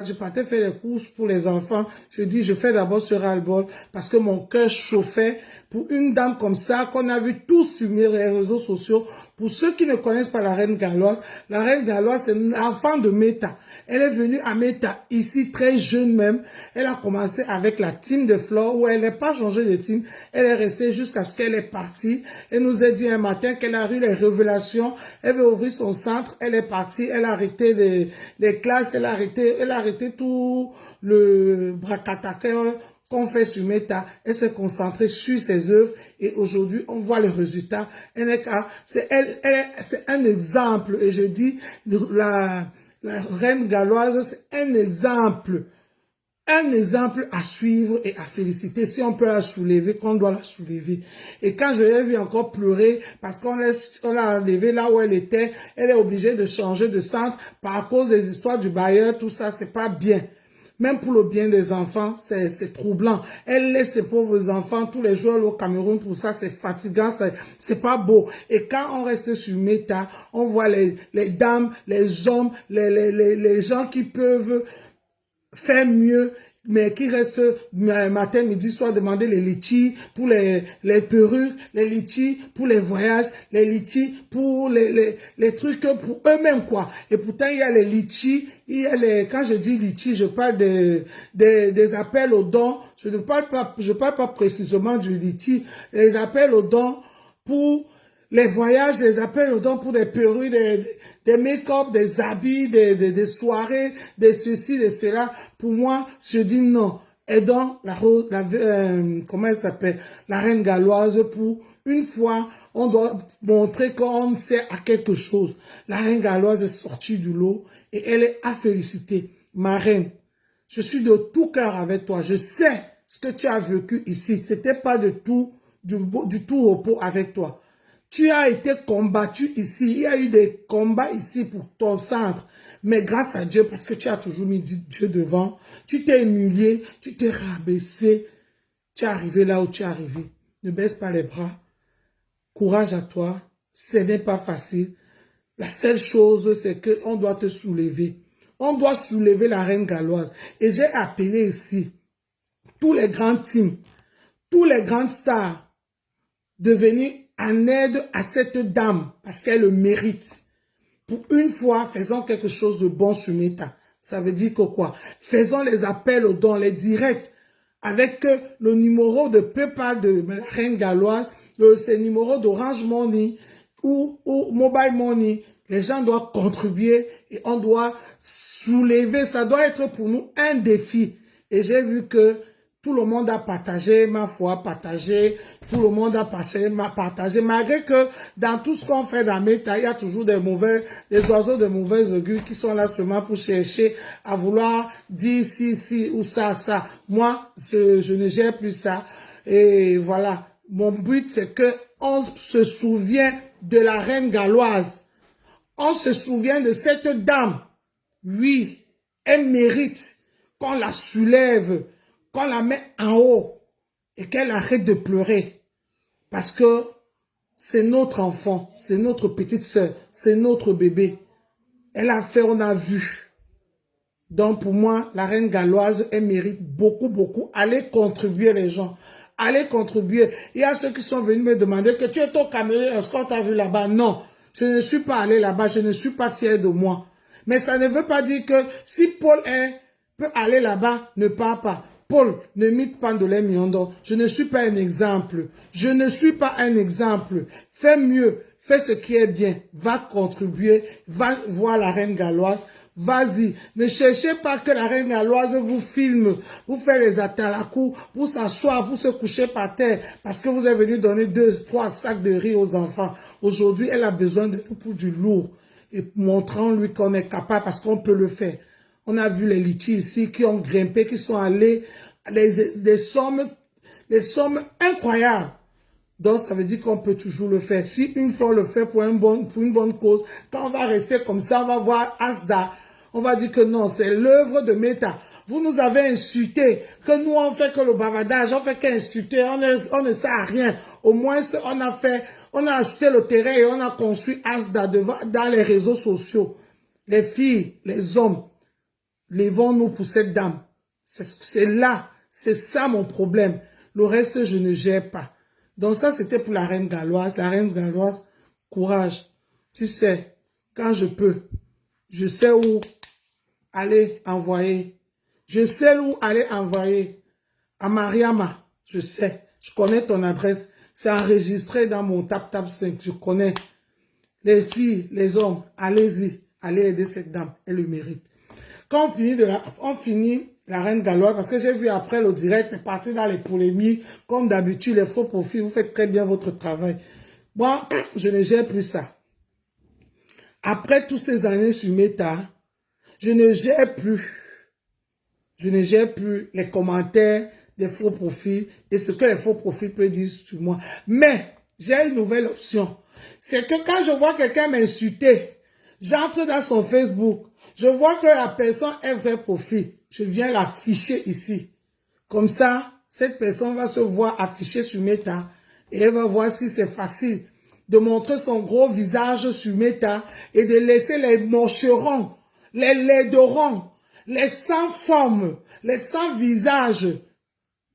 Je partais faire les courses pour les enfants. Je dis, je fais d'abord ce ras-le-bol parce que mon cœur chauffait pour une dame comme ça qu'on a vu tous sur les réseaux sociaux. Pour ceux qui ne connaissent pas la reine galloise, c'est une enfant de Meta. Elle est venue à Meta ici très jeune même. Elle a commencé avec la team de Flore où elle n'est pas changée de team. Elle est restée jusqu'à ce qu'elle est partie. Elle nous a dit un matin qu'elle a eu les révélations. Elle veut ouvrir son centre. Elle est partie. Elle a arrêté les classes. Elle a arrêté tout le bracatateur qu'on fait sur Meta. Elle s'est concentrée sur ses œuvres et aujourd'hui, on voit les résultats. C'est un exemple. Et je dis, la reine galloise, c'est un exemple à suivre et à féliciter. Si on peut la soulever, qu'on doit la soulever. Et quand je l'ai vu encore pleurer, parce qu'on l'a enlevée là où elle était, elle est obligée de changer de centre par cause des histoires du bailleur, tout ça, c'est pas bien. Même pour le bien des enfants, c'est troublant. Elle laisse ses pauvres enfants tous les jours au Cameroun, pour ça, c'est fatigant, c'est pas beau. Et quand on reste sur Meta, on voit les dames, les hommes, les gens qui peuvent faire mieux, mais qui restent matin, midi, soir, demander les litchis pour les perruques, les litchis pour les voyages, les litchis pour les trucs pour eux-mêmes, quoi. Et pourtant, il y a les litchis, quand je dis litchis, je parle des appels aux dons. Je parle pas précisément du litchi, les appels aux dons pour les voyages, les appels aux dons pour des perruques, des make-up, des habits, des soirées, des ceci, de cela. Pour moi, je dis non. Aidons comment elle s'appelle? La reine galloise pour une fois, on doit montrer qu'on sert à quelque chose. La reine galloise est sortie du lot et elle est à féliciter. Ma reine, je suis de tout cœur avec toi. Je sais ce que tu as vécu ici. C'était pas du tout repos avec toi. Tu as été combattu ici. Il y a eu des combats ici pour ton centre. Mais grâce à Dieu, parce que tu as toujours mis Dieu devant, tu t'es humilié, tu t'es rabaissé. Tu es arrivé là où tu es arrivé. Ne baisse pas les bras. Courage à toi. Ce n'est pas facile. La seule chose, c'est qu'on doit te soulever. On doit soulever la reine galloise. Et j'ai appelé ici tous les grands teams, tous les grandes stars de venir en aide à cette dame parce qu'elle le mérite. Pour une fois, faisons quelque chose de bon sur Meta. Ça veut dire que quoi? Faisons les appels aux dons, les directs, avec le numéro de PayPal de la reine galloise, ce numéro d'Orange Money ou Mobile Money. Les gens doivent contribuer et on doit soulever. Ça doit être pour nous un défi. Et j'ai vu que tout le monde a partagé ma foi, tout le monde a partagé, malgré que dans tout ce qu'on fait dans Meta, il y a toujours des oiseaux de mauvais augure qui sont là seulement pour chercher à vouloir dire si ou ça. Moi, je ne gère plus ça. Et voilà, mon but c'est que on se souvient de la reine galloise. On se souvient de cette dame. Oui, elle mérite qu'on la soulève, qu'on la met en haut et qu'elle arrête de pleurer. Parce que c'est notre enfant, c'est notre petite sœur, c'est notre bébé. Elle a fait, on a vu. Donc pour moi, la reine galloise, elle mérite beaucoup, beaucoup. Allez contribuer les gens. Allez contribuer. Il y a ceux qui sont venus me demander que tu es au Cameroun, est-ce qu'on t'a vu là-bas? Non, je ne suis pas allé là-bas, je ne suis pas fier de moi. Mais ça ne veut pas dire que si Paul peut aller là-bas, ne part pas. Paul, ne mite pas de Miondo. Je ne suis pas un exemple. Je ne suis pas un exemple. Fais mieux. Fais ce qui est bien. Va contribuer. Va voir la reine galloise. Vas-y. Ne cherchez pas que la reine galloise vous filme, vous fait les atalakou, pour s'asseoir, pour se coucher par terre, parce que vous êtes venu donner 2, 3 sacs de riz aux enfants. Aujourd'hui, elle a besoin de nous pour du lourd. Et montrons-lui qu'on est capable, parce qu'on peut le faire. On a vu les litchis ici qui ont grimpé, qui sont allés des sommes incroyables. Donc, ça veut dire qu'on peut toujours le faire. Si une fois on le fait pour une bonne cause, quand on va rester comme ça, on va voir Asda, on va dire que non, c'est l'œuvre de Meta. Vous nous avez insulté, que nous on fait que le bavardage, on fait qu'insulter, on ne sert à rien. Au moins, on a acheté le terrain et on a construit Asda dans les réseaux sociaux. Les filles, les hommes, Lèvons-nous pour cette dame. C'est là, c'est ça mon problème. Le reste, je ne gère pas. Donc ça, c'était pour la reine galloise. La reine galloise, courage. Tu sais, quand je peux, je sais où aller envoyer. Je sais où aller envoyer. À Mariama, je sais. Je connais ton adresse. C'est enregistré dans mon tap 5. Je connais. Les filles, les hommes, allez-y. Allez aider cette dame. Elle le mérite. Quand on finit la reine galloise, parce que j'ai vu après le direct, c'est parti dans les polémiques. Comme d'habitude, les faux profils, vous faites très bien votre travail. Moi, je ne gère plus ça. Après toutes ces années sur Meta, je ne gère plus. Je ne gère plus les commentaires des faux profils et ce que les faux profils peuvent dire sur moi. Mais j'ai une nouvelle option. C'est que quand je vois quelqu'un m'insulter, j'entre dans son Facebook, je vois que la personne est vrai profil. Je viens l'afficher ici. Comme ça, cette personne va se voir affichée sur Meta et elle va voir si c'est facile de montrer son gros visage sur Meta et de laisser les mocherons, les laidorons, les sans forme, les sans visage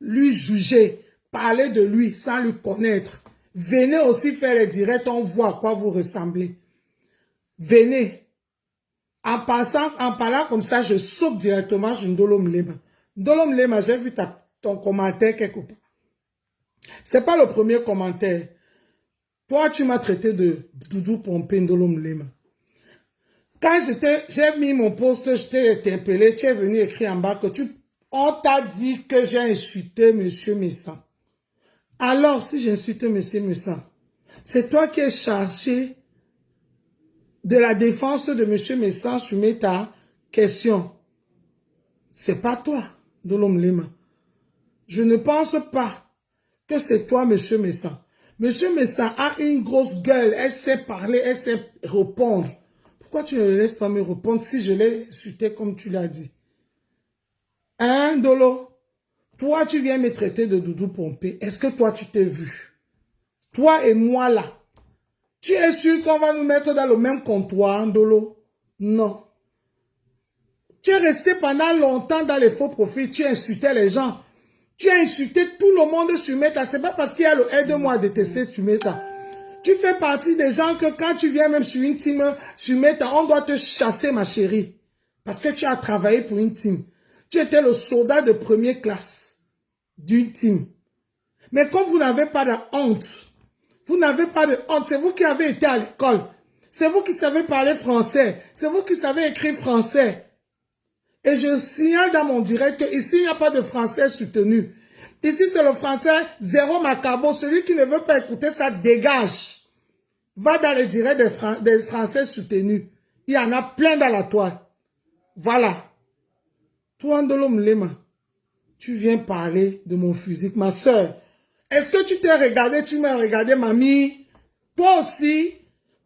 lui juger, parler de lui sans lui connaître. Venez aussi faire les directs, on voit à quoi vous ressemblez. Venez. En parlant comme ça, je saute directement sur Ndolo Mlema. Ndolo Mlema, j'ai vu ton commentaire quelque part. C'est pas le premier commentaire. Toi, tu m'as traité de Doudou Pompé Ndolo Mlema. Quand j'ai mis mon post, je t'ai interpellé, tu es venu écrire en bas que on t'a dit que j'ai insulté M. Messan. Alors, si j'ai insulté M. Messan, c'est toi qui es chargé de la défense de M. Messan sur Meta. Question. C'est pas toi, Ndolo Mlema. Je ne pense pas que c'est toi, M. Messan. M. Messan a une grosse gueule, elle sait parler, elle sait répondre. Pourquoi tu ne le laisses pas me répondre si je l'ai insulté comme tu l'as dit? Hein, Ndolo? Toi, tu viens me traiter de Doudou Pompé. Est-ce que toi, tu t'es vu? Toi et moi, là. Tu es sûr qu'on va nous mettre dans le même comptoir, Ndolo? Non. Tu es resté pendant longtemps dans les faux profils. Tu insultais les gens. Tu as insulté tout le monde sur Meta. Ce n'est pas parce qu'il y a le aide-moi à détester sur Meta. Tu fais partie des gens que quand tu viens même sur une team, sur Meta, on doit te chasser, ma chérie. Parce que tu as travaillé pour une team. Tu étais le soldat de première classe d'une team. Mais comme vous n'avez pas de honte, vous n'avez pas de honte, c'est vous qui avez été à l'école. C'est vous qui savez parler français. C'est vous qui savez écrire français. Et je signale dans mon direct qu'ici, il n'y a pas de français soutenu. Ici, c'est le français zéro macabo. Celui qui ne veut pas écouter ça, dégage. Va dans les directs des français soutenus. Il y en a plein dans la toile. Voilà. Toi, Ndolo Mlema, tu viens parler de mon physique. Ma soeur, est-ce que tu t'es regardé, tu m'as regardé, mamie? Toi aussi,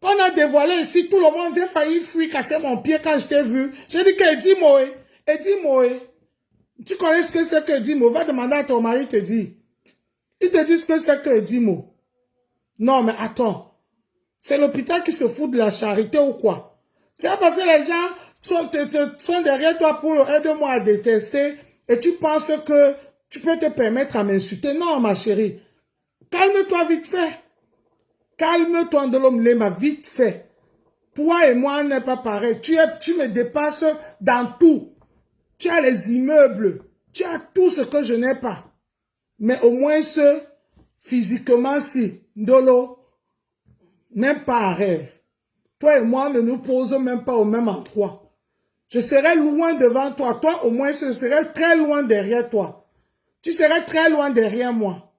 quand on a dévoilé ici, tout le monde, j'ai failli fuir, casser mon pied quand je t'ai vu. J'ai dit qu'Eddie Moé, Eddie Moé. Tu connais ce que c'est que Eddie Moé? Va demander à ton mari, te dit. Il te dit ce que c'est que Eddie Moé. Non, mais attends. C'est l'hôpital qui se fout de la charité ou quoi? C'est parce que les gens sont derrière toi pour aide-moi à détester et tu penses que tu peux te permettre à m'insulter. Non, ma chérie. Calme-toi vite fait. Calme-toi, Ndolo Mlema, vite fait. Toi et moi, on n'est pas pareil. Tu me dépasses dans tout. Tu as les immeubles. Tu as tout ce que je n'ai pas. Mais au moins, physiquement, si, Ndolo, même pas un rêve. Toi et moi, ne nous posons même pas au même endroit. Je serai loin devant toi. Toi, au moins, je serai très loin derrière toi. Tu serais très loin derrière moi.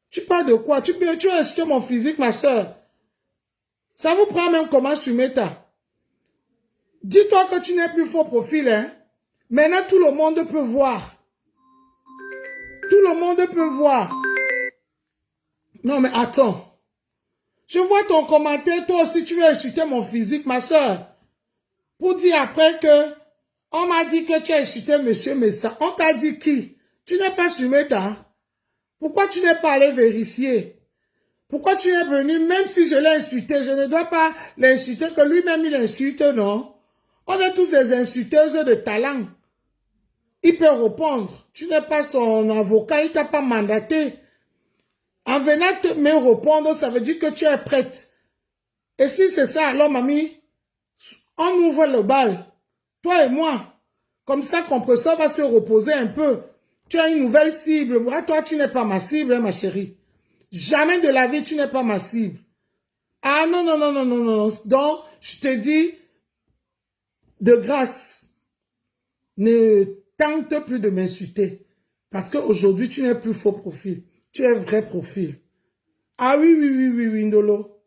Tu parles de quoi? Tu as insulté mon physique, ma soeur. Ça vous prend même comment sur Meta? Dis-toi que tu n'es plus faux profil, hein? Maintenant, tout le monde peut voir. Tout le monde peut voir. Non, mais attends. Je vois ton commentaire, toi aussi, tu veux insulter mon physique, ma soeur. Pour dire après que, on m'a dit que tu as insulté monsieur Messa. On t'a dit qui? Tu n'es pas sur Meta. Pourquoi tu n'es pas allé vérifier? Pourquoi tu es venu, même si je l'ai insulté, je ne dois pas l'insulter, que lui-même il insulte, non? On est tous des insulteuses de talent. Il peut répondre. Tu n'es pas son avocat, il ne t'a pas mandaté. En venant te me répondre, ça veut dire que tu es prête. Et si c'est ça, alors mamie, on ouvre le bal. Toi et moi. Comme ça, compresseur va se reposer un peu. Tu as une nouvelle cible. Moi, toi, tu n'es pas ma cible, hein, ma chérie. Jamais de la vie, tu n'es pas ma cible. Ah non, non, non, non, non, non. Donc, je te dis, de grâce, ne tente plus de m'insulter. Parce qu'aujourd'hui, tu n'es plus faux profil. Tu es vrai profil. Ah oui, oui, oui, oui, oui, Ndolo.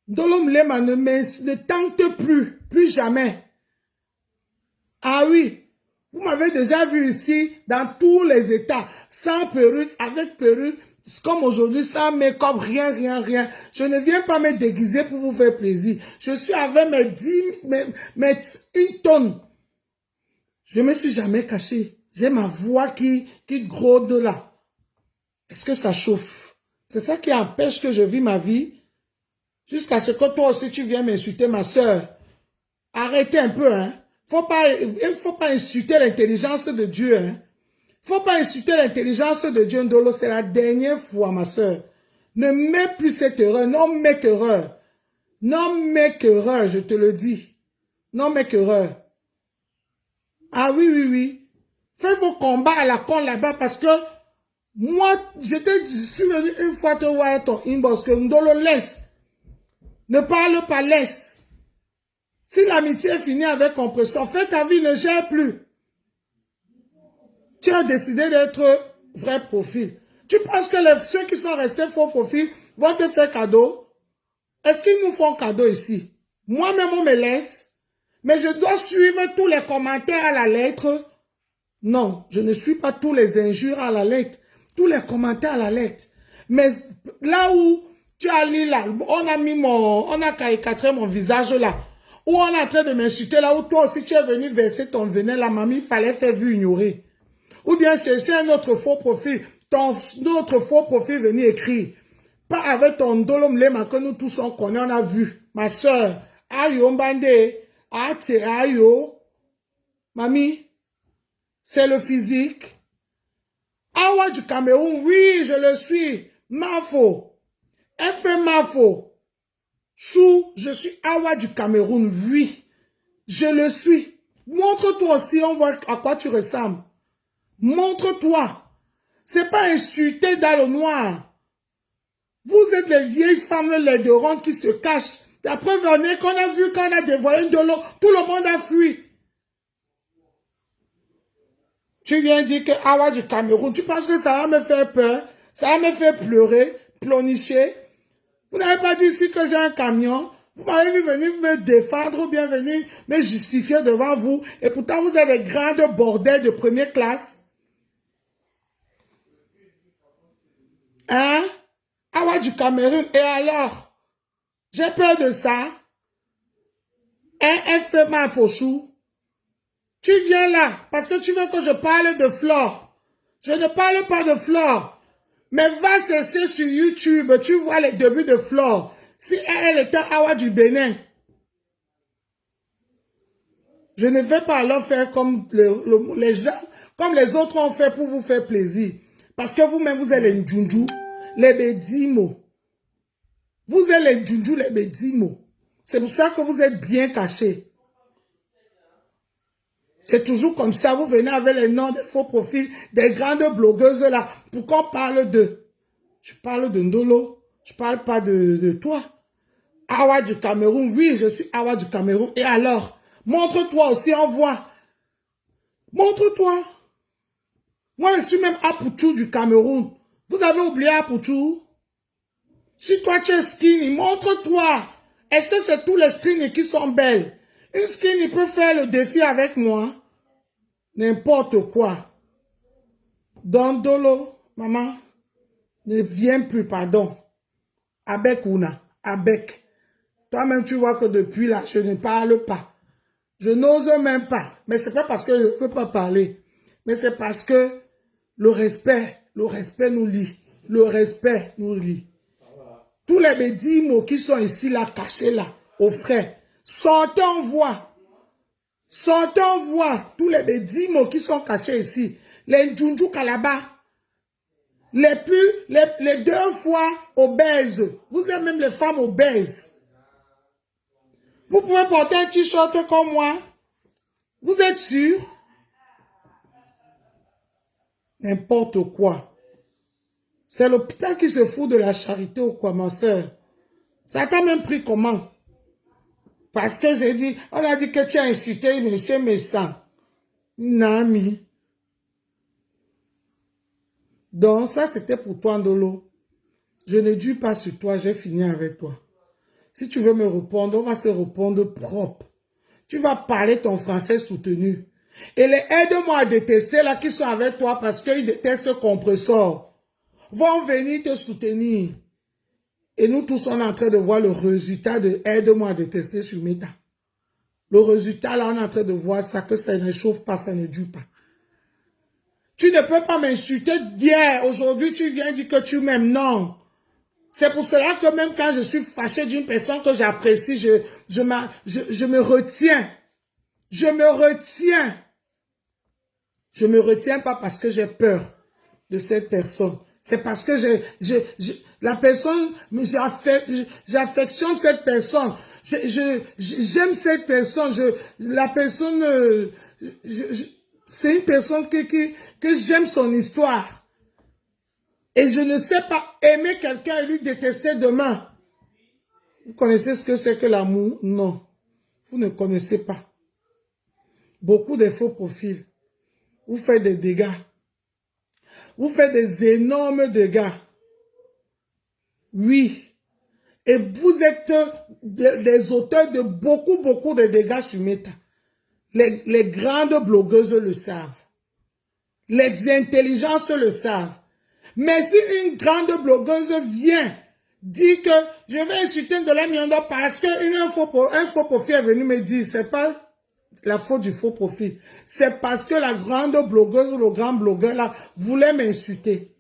Ndolo Mlema ne tente plus. Plus jamais. Ah oui. Vous m'avez déjà vu ici, dans tous les états, sans perruque, avec perruque, comme aujourd'hui, sans make-up, rien, rien, rien. Je ne viens pas me déguiser pour vous faire plaisir. Je suis avec une tonne. Je ne me suis jamais caché. J'ai ma voix qui gronde là. Est-ce que ça chauffe? C'est ça qui empêche que je vis ma vie. Jusqu'à ce que toi aussi tu viennes m'insulter, ma soeur. Arrêtez un peu, hein. Il faut pas insulter l'intelligence de Dieu, hein. Faut pas insulter l'intelligence de Dieu, Ndolo. C'est la dernière fois, ma soeur. Ne mets plus cette erreur. Non, mets qu'erreur. Non, mets qu'erreur, je te le dis. Non, mets qu'erreur. Ah oui, oui, oui. Faites vos combats à la con là-bas parce que moi, je suis venu une fois te voir ton inbox que Ndolo laisse. Ne parle pas, laisse. Si l'amitié est finie avec compresseur, fais ta vie, ne gère plus. Tu as décidé d'être vrai profil. Tu penses que ceux qui sont restés faux profil vont te faire cadeau? Est-ce qu'ils nous font cadeau ici? Moi-même, on me laisse. Mais je dois suivre tous les commentaires à la lettre. Non, je ne suis pas tous les injures à la lettre. Tous les commentaires à la lettre. Mais là où tu as lu là, on a caricaturé mon visage là. Où on est en train de m'insulter là, où toi aussi tu es venu verser ton venin, la mamie, il fallait faire vu ignorer. Ou bien chercher un autre faux profil, notre faux profil venir écrire. Pas avec ton Ndolo Mlema que nous tous on connaît, on a vu. Ma soeur, ayo mbande, ate ayo. Mamie, c'est le physique. Awa du Cameroun, oui, je le suis. Mafo. F Mafo. Chou, je suis Awa du Cameroun, oui. Je le suis. Montre-toi aussi, on voit à quoi tu ressembles. Montre-toi. C'est pas insulter dans le noir. Vous êtes les vieilles femmes laideronnes qui se cachent. La preuve en est qu'on a vu qu'on a dévoilé de l'eau. Tout le monde a fui. Tu viens dire que Awa du Cameroun, tu penses que ça va me faire peur? Ça va me faire pleurer, plonicher? Vous n'avez pas dit ici que j'ai un camion. Vous m'avez vu venir me défendre ou bien venir me justifier devant vous. Et pourtant, vous êtes des grandes bordels de première classe. Hein? Awa du Cameroun. Et alors? J'ai peur de ça. Un fait mal fauchou. Tu viens là parce que tu veux que je parle de Flore. Je ne parle pas de Flore. Mais va chercher sur YouTube, tu vois les débuts de Flore. Si elle était Awa du Bénin. Je ne vais pas alors faire comme les gens, comme les autres ont fait pour vous faire plaisir. Parce que vous-même, vous êtes les Ndjoundjou, les Bédimo. Vous êtes les Ndjoundjou, les Bédimo. C'est pour ça que vous êtes bien cachés. C'est toujours comme ça, vous venez avec les noms des faux profils, des grandes blogueuses là, pour qu'on parle d'eux. Je parle de Ndolo, je parle pas de toi. Awa du Cameroun, oui, je suis Awa du Cameroun. Et alors, montre-toi aussi, on voit. Montre-toi. Moi, je suis même Apoutou du Cameroun. Vous avez oublié Apoutou? Si toi, tu es skinny, montre-toi. Est-ce que c'est tous les skinny qui sont belles? Une skinny peut faire le défi avec moi. N'importe quoi. Dondolo, maman, ne viens plus, pardon. Avec Ouna, avec. Toi-même, tu vois que depuis là, je ne parle pas. Je n'ose même pas. Mais c'est pas parce que je ne veux pas parler. Mais c'est parce que le respect nous lie. Le respect nous lie. Tous les mots qui sont ici, là, cachés là, au frais. Sortez, on voit. Sortez, on voit tous les 10 mots qui sont cachés ici. Les Ndjoundjou Kalaba. Les 2 fois obèses. Vous êtes même les femmes obèses. Vous pouvez porter un t-shirt comme moi. Vous êtes sûr? N'importe quoi. C'est l'hôpital qui se fout de la charité ou quoi, ma soeur? Ça t'a même pris comment? Parce que j'ai dit, on a dit que tu as insulté monsieur Messan. Nami. Donc, ça, c'était pour toi, Ndolo. Je ne dis pas sur toi, j'ai fini avec toi. Si tu veux me répondre, on va se répondre propre. Tu vas parler ton français soutenu. Et les aide-moi à détester là qui sont avec toi parce qu'ils détestent compresseur vont venir te soutenir. Et nous tous, on est en train de voir le résultat de aide-moi à détester sur Meta. Le résultat là, on est en train de voir ça, que ça ne chauffe pas, ça ne dure pas. Tu ne peux pas m'insulter hier. Aujourd'hui, tu viens dire que tu m'aimes. Non. C'est pour cela que même quand je suis fâché d'une personne que j'apprécie, je me retiens. Je me retiens. Je me retiens pas parce que j'ai peur de cette personne. C'est parce que la personne, j'affectionne cette personne. J'aime cette personne. La personne, c'est une personne que j'aime son histoire. Et je ne sais pas aimer quelqu'un et lui détester demain. Vous connaissez ce que c'est que l'amour? Non. Vous ne connaissez pas. Beaucoup de faux profils. Vous faites des dégâts. Vous faites des énormes dégâts. Oui. Et vous êtes des auteurs de beaucoup de dégâts sur Meta. Les grandes blogueuses le savent. Les intelligences le savent. Mais si une grande blogueuse vient dire que je vais insulter Ndola Miondo parce qu'un faux profil est venu me dire, c'est pas la faute du faux profil. C'est parce que la grande blogueuse ou le grand blogueur là voulait m'insulter.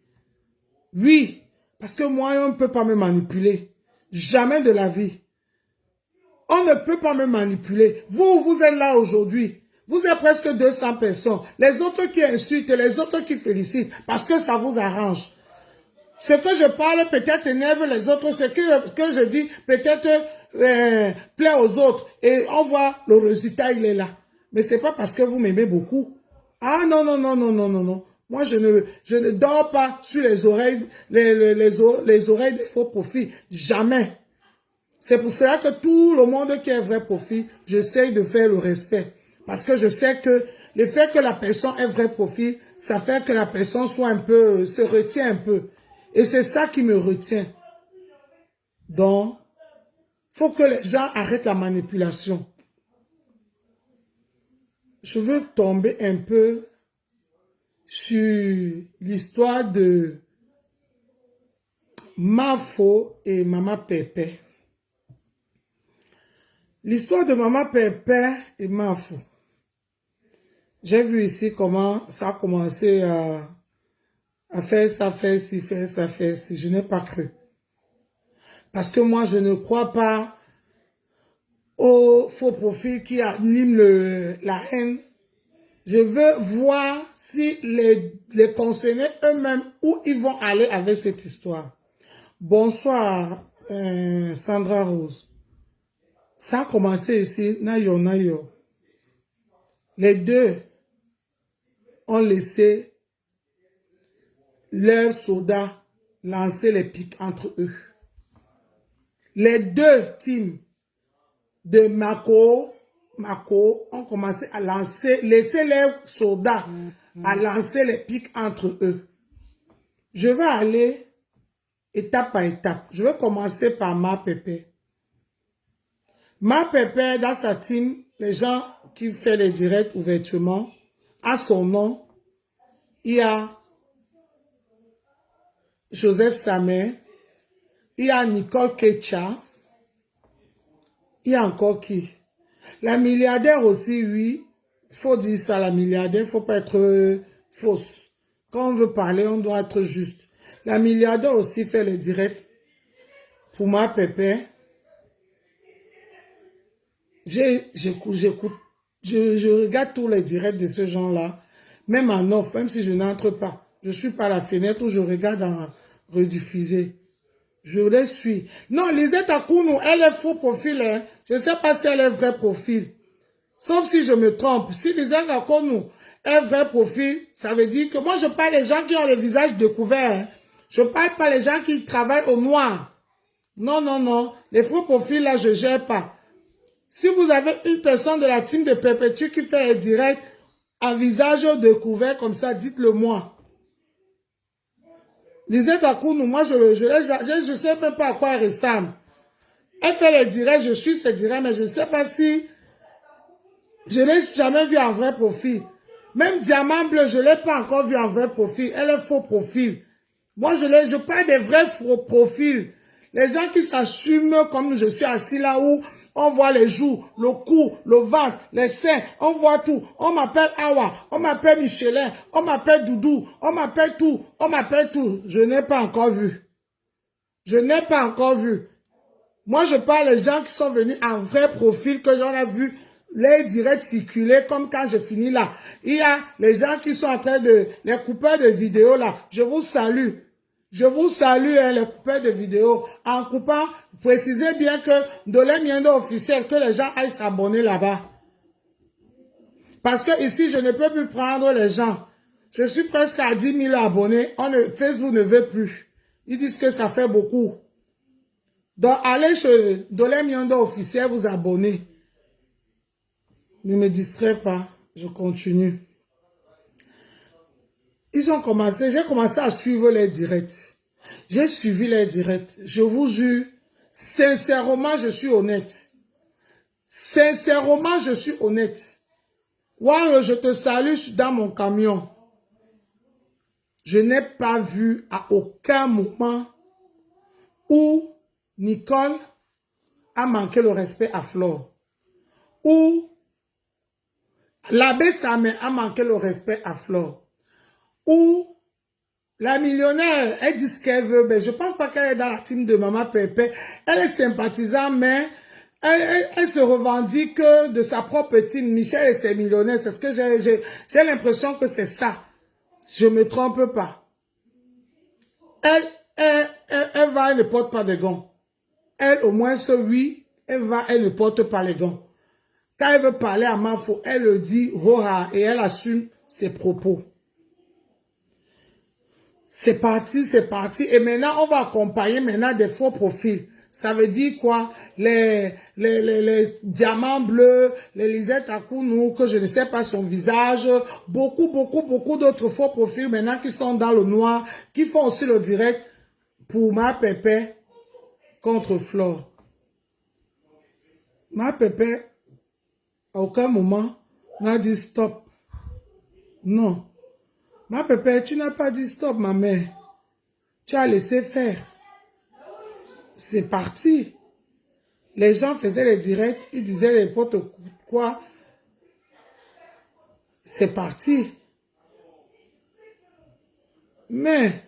Oui, parce que moi, on ne peut pas me manipuler. Jamais de la vie. On ne peut pas me manipuler. Vous êtes là aujourd'hui. Vous êtes presque 200 personnes. Les autres qui insultent, les autres qui félicitent, parce que ça vous arrange. Ce que je parle peut-être énerve les autres, ce que je dis peut-être plaît aux autres. Et on voit le résultat, il est là. Mais c'est pas parce que vous m'aimez beaucoup. Ah non, non, non, non, non, non, non. Moi, je ne dors pas sur les oreilles, les oreilles des faux profits. Jamais. C'est pour cela que tout le monde qui est vrai profit, j'essaye de faire le respect. Parce que je sais que le fait que la personne ait vrai profit, ça fait que la personne soit un peu, se retient un peu. Et c'est ça qui me retient. Donc, il faut que les gens arrêtent la manipulation. Je veux tomber un peu sur l'histoire de Mafo et Maman Pépé. L'histoire de Maman Pépé et Mafo. J'ai vu ici comment ça a commencé à faire ça, faire ci, faire ça, faire ci. Je n'ai pas cru. Parce que moi, je ne crois pas aux faux profils qui animent la haine. Je veux voir si les concernés eux-mêmes, où ils vont aller avec cette histoire. Bonsoir, Sandra Rose. Ça a commencé ici, Nayo, Nayo. Les deux ont laissé leurs soldats lancer les pics entre eux. Les deux teams de Mako ont commencé à laisser leurs soldats à lancer les pics entre eux. Je vais aller étape par étape. Je vais commencer par Ma Pépé. Ma Pépé, dans sa team, les gens qui font les directs ouvertement, à son nom, il y a Joseph Samer, il y a Nicole Ketcha, il y a encore qui? La milliardaire aussi, oui, il faut dire ça, la milliardaire, il ne faut pas être fausse. Quand on veut parler, on doit être juste. La milliardaire aussi fait les directs pour Ma Pépé. J'écoute je regarde tous les directs de ce genre-là, même en off, même si je n'entre pas. Je suis par la fenêtre où je regarde en rediffusé. Je les suis. Non, Lisette Akounou, elle est faux profil. Hein. Je ne sais pas si elle est vrai profil. Sauf si je me trompe. Si Lisette Akounou est vrai profil, ça veut dire que moi, je parle des gens qui ont les visages découverts. Hein. Je ne parle pas des gens qui travaillent au noir. Non, non, non. Les faux profils, là, je ne gère pas. Si vous avez une personne de la team de Perpétue qui fait les directs à visage découvert comme ça, dites-le moi. Lisette Akounou, moi, je sais même pas à quoi elle ressemble. Elle fait les directs, je suis ses directs, mais je ne sais pas si... Je ne l'ai jamais vu en vrai profil. Même Diamant Bleu, je ne l'ai pas encore vu en vrai profil. Elle est faux profil. Moi, je parle des vrais faux profils. Les gens qui s'assument comme je suis assis là où on voit les joues, le cou, le ventre, les seins, on voit tout. On m'appelle Awa, on m'appelle Michelin, on m'appelle Doudou, on m'appelle tout, on m'appelle tout. Je n'ai pas encore vu. Je n'ai pas encore vu. Moi, je parle des gens qui sont venus en vrai profil, que j'en ai vu les directs circuler, comme quand je finis là. Il y a les gens qui sont en train de... Les coupeurs de vidéos là. Je vous salue. Je vous salue, hein, les coupeurs de vidéos. En coupant, précisez bien que de l'Emiendo officiel, que les gens aillent s'abonner là-bas. Parce que ici, je ne peux plus prendre les gens. Je suis presque à 10 000 abonnés. Facebook ne veut plus. Ils disent que ça fait beaucoup. Donc, allez chez Dolem Yondo officiel, vous abonner. Ne me distrais pas. Je continue. Ils ont commencé, j'ai commencé à suivre les directs. J'ai suivi les directs. Je vous jure, sincèrement, je suis honnête. Sincèrement, je suis honnête. Waouh, je te salue dans mon camion. Je n'ai pas vu à aucun moment où Nicole a manqué le respect à Flore. Où l'abbé Samé a manqué le respect à Flore. Où la millionnaire, elle dit ce qu'elle veut, mais je ne pense pas qu'elle est dans la team de Maman Pépé. Elle est sympathisante, mais elle se revendique de sa propre team. Michel et ses millionnaires, c'est ce que j'ai l'impression que c'est ça. Je ne me trompe pas. Elle va, elle ne porte pas de gants. Elle, au moins, oui, elle va, elle ne porte pas les gants. Quand elle veut parler à Mafo, elle le dit, hoha, et elle assume ses propos. C'est parti, c'est parti. Et maintenant, on va accompagner maintenant des faux profils. Ça veut dire quoi? Les diamants bleus, les Lisette Akounou, que je ne sais pas son visage. Beaucoup d'autres faux profils maintenant qui sont dans le noir, qui font aussi le direct pour Ma Pépé contre Flore. Ma Pépé, à aucun moment, n'a dit stop. Non. Ma Pépé, tu n'as pas dit stop, ma mère. Tu as laissé faire. C'est parti. Les gens faisaient les directs, ils disaient n'importe quoi. C'est parti. Mais,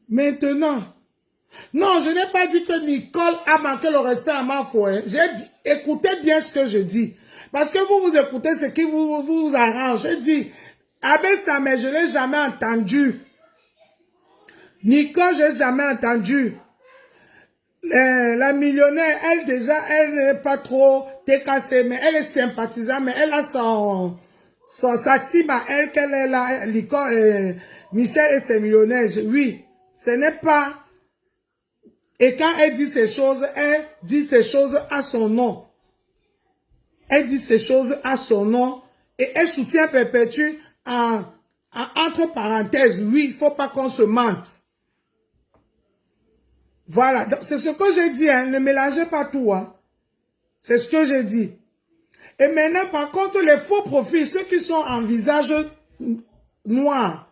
maintenant, non, je n'ai pas dit que Nicole a manqué le respect à ma foi. Hein. J'ai écouté bien ce que je dis. Parce que vous écoutez ce qui vous arrange. J'ai dit, Abbé Samé, je ne l'ai jamais entendu. Nicole, je n'ai jamais entendu. La millionnaire, elle déjà, elle n'est pas trop TKC, mais elle est sympathisante, mais elle a sa team à elle, qu'elle est là, Michel et ses millionnaires. Oui, ce n'est pas... Et quand elle dit ces choses à son nom. Elle dit ces choses à son nom et elle soutient Perpétue entre parenthèses. Oui, il ne faut pas qu'on se mente. Voilà, c'est ce que j'ai dit, hein. Ne mélangez pas tout. Hein. C'est ce que j'ai dit. Et maintenant, par contre, les faux profils, ceux qui sont en visage noir,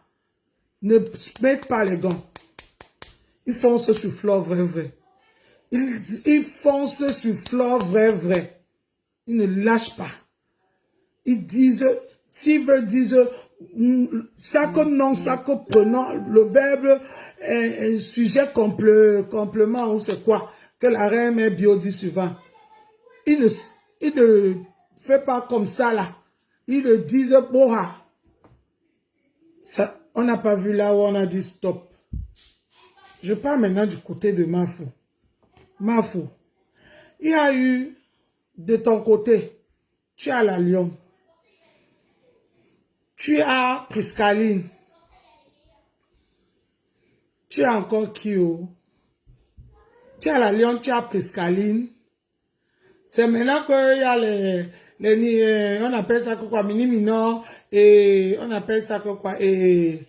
ne mettent pas les gants. Ils foncent sur Flore vrai. Ils foncent sur Flore vrai. Ils ne lâchent pas. Ils disent, s'ils veulent dire, chaque nom, chaque pronom, le verbe, sujet complément ou c'est quoi, que la reine mère bio dit souvent. Ils ne fais pas comme ça là. Ils le disent, Bora. Ça, on n'a pas vu là où on a dit stop. Je parle maintenant du côté de Mafou. Mafou, il y a eu de ton côté, tu as la Lyon. Tu as Priscaline. Tu as encore Kyo. Tu as la Lyon, tu as Priscaline. C'est maintenant qu'il y a on appelle ça quoi, mini minor, et on appelle ça quoi, et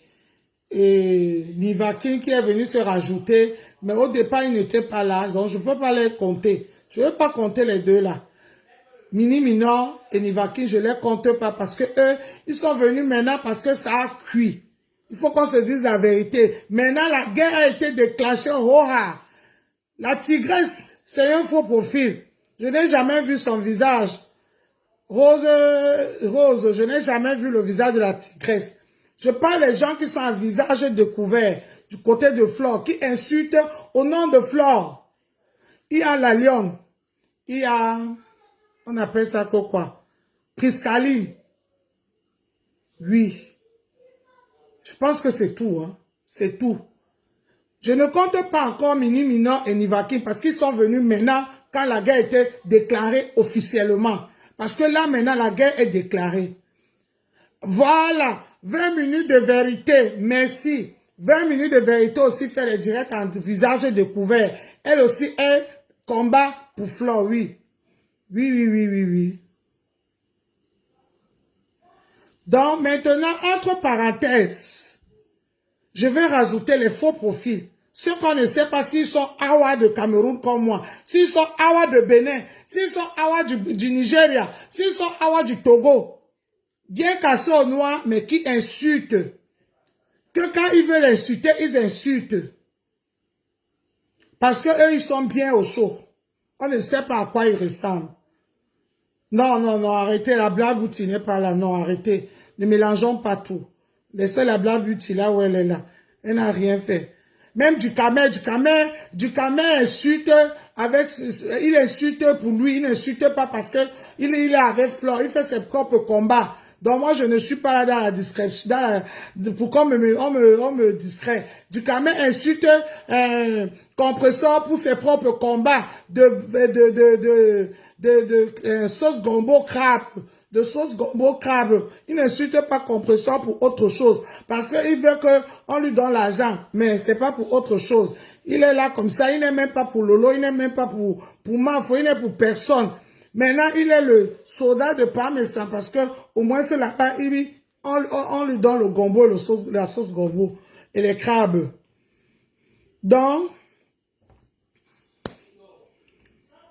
Nivakin qui est venu se rajouter, mais au départ il n'était pas là, donc je ne peux pas les compter. Je ne veux pas compter les deux là. Mini minor et Nivakin, je ne les compte pas parce que eux, ils sont venus maintenant parce que ça a cuit. Il faut qu'on se dise la vérité. Maintenant, la guerre a été déclenchée. La tigresse, c'est un faux profil. Je n'ai jamais vu son visage. Rose, je n'ai jamais vu le visage de la tigresse. Je parle des gens qui sont à visage découvert, du côté de Flore, qui insultent au nom de Flore. Il y a la lionne. Il y a, on appelle ça quoi? Priscaline. Oui. Je pense que c'est tout, hein. C'est tout. Je ne compte pas encore Mini Minor et Nivakin parce qu'ils sont venus maintenant quand la guerre était déclarée officiellement. Parce que là, maintenant, la guerre est déclarée. Voilà. 20 minutes de vérité. Merci. 20 minutes de vérité aussi fait les directs en visage découvert. Elle aussi est combat pour Flore, oui. Oui. Donc, maintenant, entre parenthèses, je vais rajouter les faux profils. Ceux qu'on ne sait pas s'ils sont Awa de Cameroun comme moi, s'ils sont Awa de Bénin, s'ils sont Awa du Nigeria, s'ils sont Awa du Togo, bien cachés au noir, mais qui insultent. Que quand ils veulent insulter, ils insultent. Parce que eux, ils sont bien au chaud. On ne sait pas à quoi ils ressemblent. Non, arrêtez, la blabouti n'est pas là, non, arrêtez. Ne mélangeons pas tout. Laissez la blabouti là où elle est là. Elle n'a rien fait. Même du Camer insulte avec, il insulte pour lui, il n'insulte pas parce que il est avec Flore, il fait ses propres combats. Donc moi je ne suis pas là dans la description, pour qu'on me distrait. Du Camer insulte Compresseur pour ses propres combats de sauce gombo crabe. De sauce gombo crabe. Il n'insulte pas Compresseur pour autre chose. Parce qu'il veut qu'on lui donne l'argent. Mais c'est pas pour autre chose. Il est là comme ça. Il n'est même pas pour Lolo. Il n'est même pas pour Mafo. Il n'est pour personne. Maintenant, il est le soldat de Parmesan. Parce que au moins c'est là-bas, on lui donne le gombo, la sauce gombo. Et les crabes. Donc,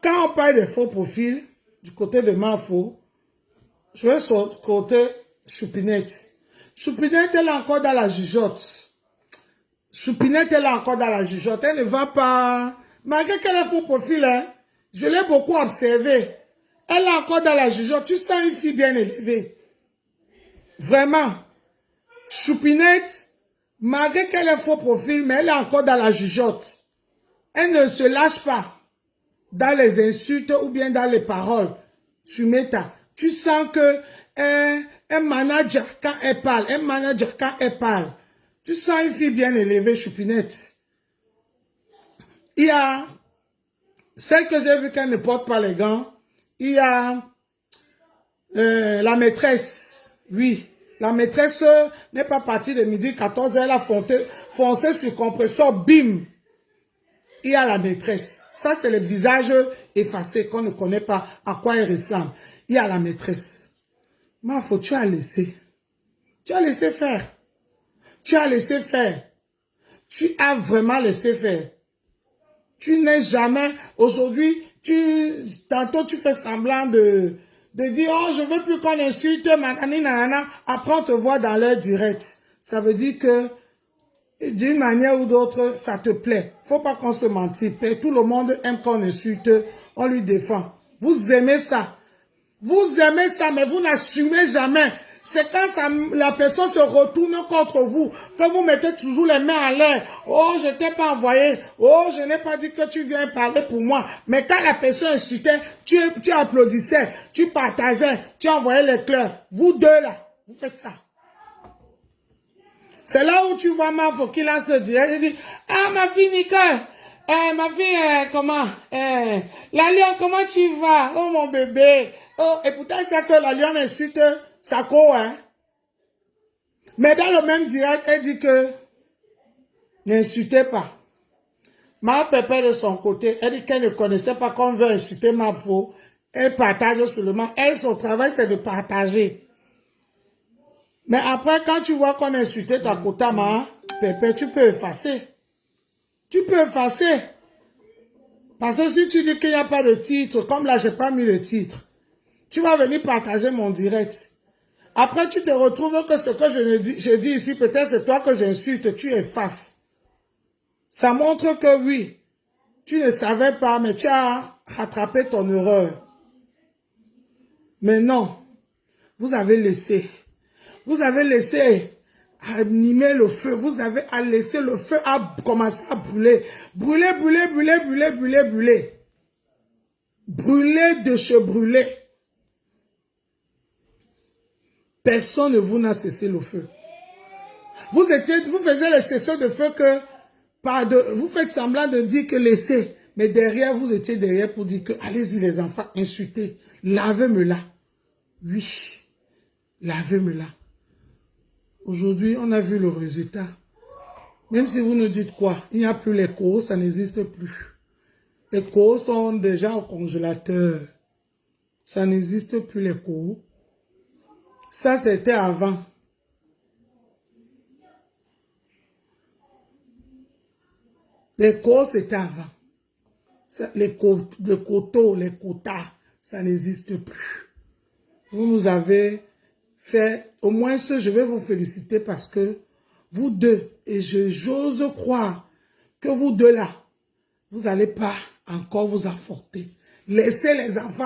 quand on parle des faux profils, du côté de Mafo, je vais sur le côté Choupinette. Choupinette, elle est encore dans la jugeote. Choupinette, elle est encore dans la jugeote. Elle ne va pas... Malgré qu'elle a faux profil, hein, je l'ai beaucoup observé. Elle est encore dans la jugeote. Tu sens une fille bien élevée. Vraiment. Choupinette, malgré qu'elle ait faux profil, mais elle est encore dans la jugeote. Elle ne se lâche pas dans les insultes ou bien dans les paroles. Tu sens que un manager quand elle parle, tu sens une fille bien élevée, Choupinette. Il y a celle que j'ai vue qu'elle ne porte pas les gants. Il y a la maîtresse. Oui, la maîtresse n'est pas partie de midi 14h, elle a foncé sur compresseur, bim. Il y a la maîtresse. Ça, c'est le visage effacé qu'on ne connaît pas à quoi il ressemble. Il y a la maîtresse. Mafo, tu as laissé. Tu as laissé faire. Tu as laissé faire. Tu as vraiment laissé faire. Tu n'es jamais... Aujourd'hui, tantôt tu fais semblant de dire, oh, je veux plus qu'on insulte, nanana. Après, on te voit dans l'heure directe. Ça veut dire que, d'une manière ou d'autre, ça te plaît. Faut pas qu'on se mentisse. Tout le monde aime qu'on insulte, on lui défend. Vous aimez ça. Vous aimez ça, mais vous n'assumez jamais. C'est quand la personne se retourne contre vous, que vous mettez toujours les mains à l'air. Oh, je t'ai pas envoyé. Oh, je n'ai pas dit que tu viens parler pour moi. Mais quand la personne insultait, tu applaudissais, tu partageais, tu envoyais les cœurs. Vous deux là, vous faites ça. C'est là où tu vois Mavo qui lance le direct. Il dit, ah, ma fille Nicole, ma fille, comment, la lion, comment tu vas? Oh, mon bébé. Oh, et pourtant, c'est que la lion insulte Sako, hein. Mais dans le même direct, elle dit que n'insultez pas. Ma pépé de son côté, elle dit qu'elle ne connaissait pas qu'on veut insulter Mavo. Elle partage seulement. Elle, son travail, c'est de partager. Mais après, quand tu vois qu'on insultait ta Kotama, Pépé, tu peux effacer. Tu peux effacer. Parce que si tu dis qu'il n'y a pas de titre, comme là, j'ai pas mis le titre, tu vas venir partager mon direct. Après, tu te retrouves que ce que je dis ici, peut-être c'est toi que j'insulte, tu effaces. Ça montre que oui, tu ne savais pas, mais tu as rattrapé ton erreur. Mais non, vous avez laissé animer le feu, vous avez laissé le feu à commencer à brûler. Brûler, brûler, brûler, brûler, brûler, brûler. Brûler de se brûler. Personne ne vous n'a cessé le feu. Vous faisiez les cesseurs de feu que, vous faites semblant de dire que laissez, mais derrière, vous étiez derrière pour dire que, allez-y les enfants, insultez, lavez-me-la. Oui, lavez-me-la. Aujourd'hui, on a vu le résultat. Même si vous nous dites quoi, il n'y a plus les cours, ça n'existe plus. Les cours sont déjà au congélateur. Ça n'existe plus les cours. Ça, c'était avant. Les cours, c'était avant. Les coteaux, les quotas, ça n'existe plus. Vous nous avez fait, au moins je vais vous féliciter parce que vous deux, et j'ose croire que vous deux là, vous n'allez pas encore vous afforter. Laissez les enfants